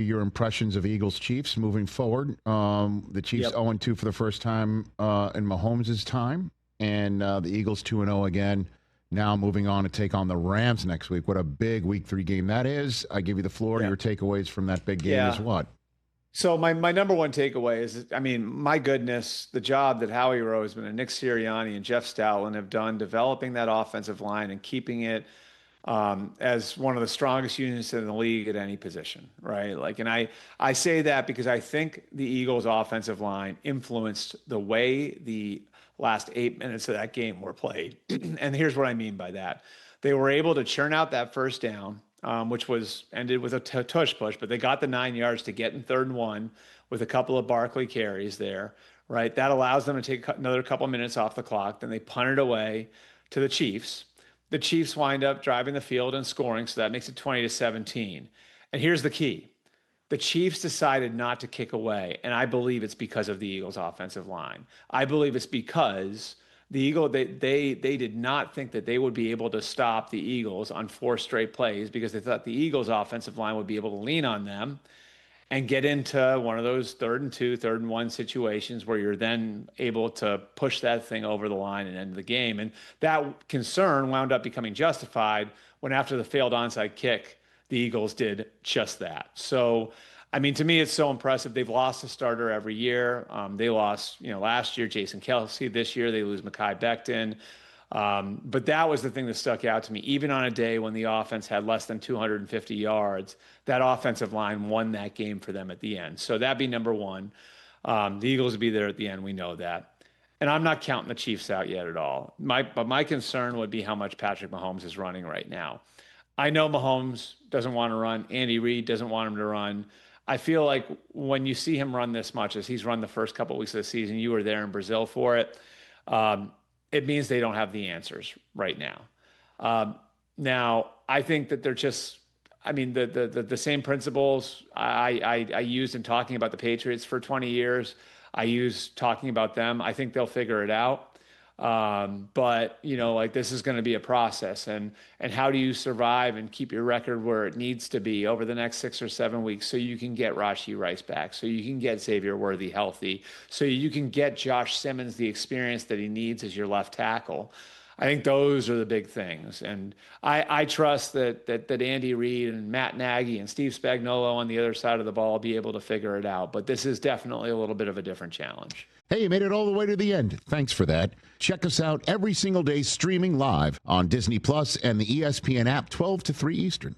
your impressions of Eagles-Chiefs moving forward. The Chiefs 0-2 for the first time in Mahomes' time, and the Eagles 2-0 again. Now moving on to take on the Rams next week. What a big Week 3 game that is. I give you the floor. Your takeaways from that big game is what? So my number one takeaway is, I mean, my goodness, the job that Howie Roseman and Nick Sirianni and Jeff Stoutland have done developing that offensive line and keeping it as one of the strongest units in the league at any position, right? Like, and I say that because I think the Eagles' offensive line influenced the way the last 8 minutes of that game were played. And here's what I mean by that. They were able to churn out that first down, which was ended with a tush push, but they got the 9 yards to get in 3rd and 1 with a couple of Barkley carries there, right? That allows them to take another couple of minutes off the clock. Then they punt it away to the Chiefs. The Chiefs wind up driving the field and scoring, so that makes it 20-17. And here's the key. The Chiefs decided not to kick away, and I believe it's because of the Eagles' offensive line. I believe it's because the Eagles, they did not think that they would be able to stop the Eagles on 4 straight plays because they thought the Eagles' offensive line would be able to lean on them and get into one of those 3rd and 2, 3rd and 1 situations where you're then able to push that thing over the line and end the game. And that concern wound up becoming justified when after the failed onside kick, the Eagles did just that. So, I mean, to me, it's so impressive. They've lost a starter every year. They lost, last year, Jason Kelce. This year, they lose Mekhi Becton. But that was the thing that stuck out to me. Even on a day when the offense had less than 250 yards, that offensive line won that game for them at the end. So that'd be number one. The Eagles would be there at the end. We know that. And I'm not counting the Chiefs out yet at all. But my concern would be how much Patrick Mahomes is running right now. I know Mahomes doesn't want to run. Andy Reid doesn't want him to run. I feel like when you see him run this much, as he's run the first couple of weeks of the season, you were there in Brazil for it, it means they don't have the answers right now. Now, I think that they're just, I mean, the same principles I used in talking about the Patriots for 20 years, I use talking about them. I think they'll figure it out. But like this is going to be a process, and how do you survive and keep your record where it needs to be over the next 6 or 7 weeks so you can get Rashee Rice back, so you can get Xavier Worthy healthy, so you can get Josh Simmons the experience that he needs as your left tackle. I think those are the big things. And I trust that Andy Reid and Matt Nagy and Steve Spagnuolo on the other side of the ball will be able to figure it out. But this is definitely a little bit of a different challenge. Hey, you made it all the way to the end. Thanks for that. Check us out every single day streaming live on Disney Plus and the ESPN app 12 to 3 Eastern.